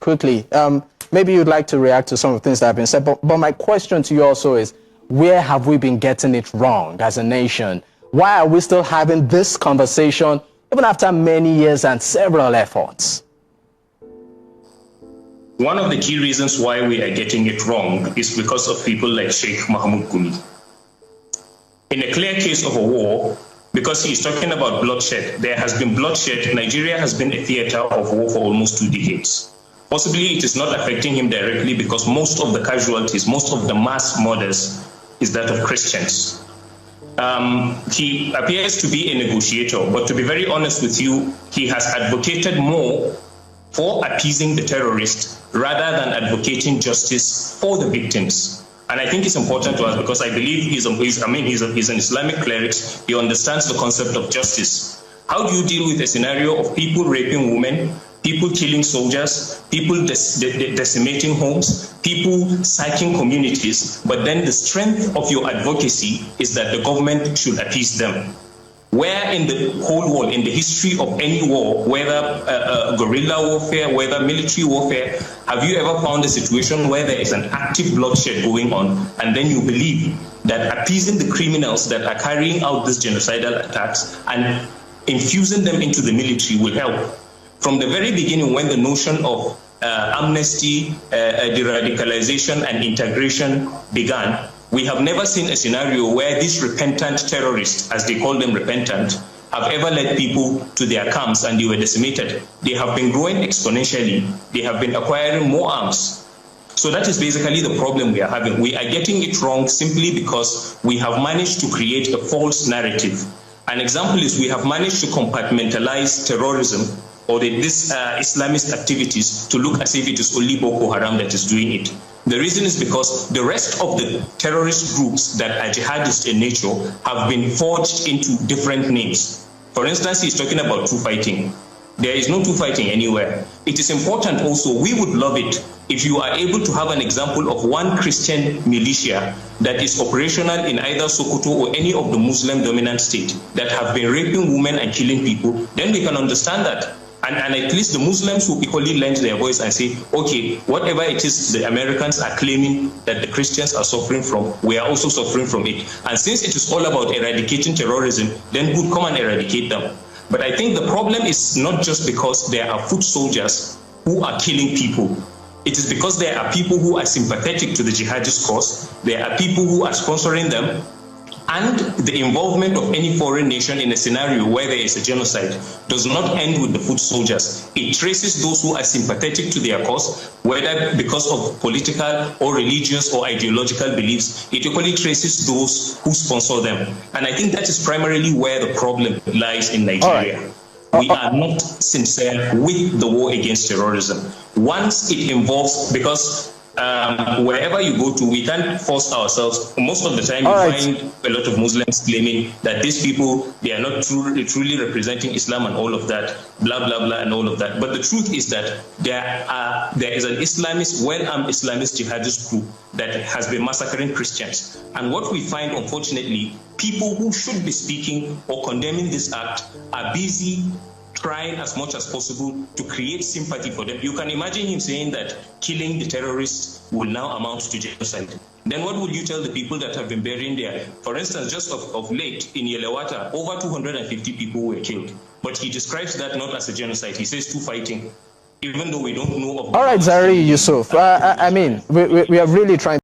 quickly. Maybe you'd like to react to some of the things that have been said, but my question to you also is, where have we been getting it wrong as a nation? Why are we still having this conversation even after many years and several efforts? One of the key reasons why we are getting it wrong is because of people like Sheikh Gumi. In a clear case of a war, because he's talking about bloodshed, there has been bloodshed. Nigeria has been a theater of war for almost 2 decades. Possibly it is not affecting him directly because most of the casualties, most of the mass murders is that of Christians. He appears to be a negotiator, but to be very honest with you, he has advocated more for appeasing the terrorists rather than advocating justice for the victims. And I think it's important to us because I believe he's an Islamic cleric. He understands the concept of justice. How do you deal with a scenario of people raping women, people killing soldiers, people decimating homes, people sacking communities, but then the strength of your advocacy is that the government should appease them? Where in the whole world, in the history of any war, whether guerrilla warfare, whether military warfare, have you ever found a situation where there is an active bloodshed going on and then you believe that appeasing the criminals that are carrying out these genocidal attacks and infusing them into the military will help? From the very beginning, when the notion of amnesty, de-radicalization and integration began, we have never seen a scenario where these repentant terrorists, as they call them repentant, have ever led people to their camps and they were decimated. They have been growing exponentially. They have been acquiring more arms. So that is basically the problem we are having. We are getting it wrong simply because we have managed to create a false narrative. An example is we have managed to compartmentalize terrorism or these Islamist activities to look as if it is only Boko Haram that is doing it. The reason is because the rest of the terrorist groups that are jihadist in nature have been forged into different names. For instance, he's talking about two fighting. There is no two fighting anywhere. It is important also, we would love it if you are able to have an example of one Christian militia that is operational in either Sokoto or any of the Muslim dominant state that have been raping women and killing people, then we can understand that. And at least the Muslims will equally lend their voice and say, okay, whatever it is the Americans are claiming that the Christians are suffering from, we are also suffering from it. And since it is all about eradicating terrorism, then good, come and eradicate them. But I think the problem is not just because there are foot soldiers who are killing people. It is because there are people who are sympathetic to the jihadist cause, there are people who are sponsoring them, and the involvement of any foreign nation in a scenario where there is a genocide does not end with the foot soldiers. It traces those who are sympathetic to their cause, whether because of political or religious or ideological beliefs. It equally traces those who sponsor them. And I think that is primarily where the problem lies in Nigeria. We are not sincere with the war against terrorism. Once it involves, because wherever you go to, we can't force ourselves. Most of the time, you find a lot of Muslims claiming that these people, they are not truly representing Islam and all of that, blah, blah, blah, and all of that. But the truth is that there is an Islamist, well-armed Islamist jihadist group that has been massacring Christians. And what we find, unfortunately, people who should be speaking or condemning this act are busy trying as much as possible to create sympathy for them. You can imagine him saying that killing the terrorists will now amount to genocide. Then what will you tell the people that have been burying there? For instance, just of late in Yelewata, over 250 people were killed. But he describes that not as a genocide. He says two fighting, even though we don't know of... All right, Zarifi Yusuf. I mean, we are really trying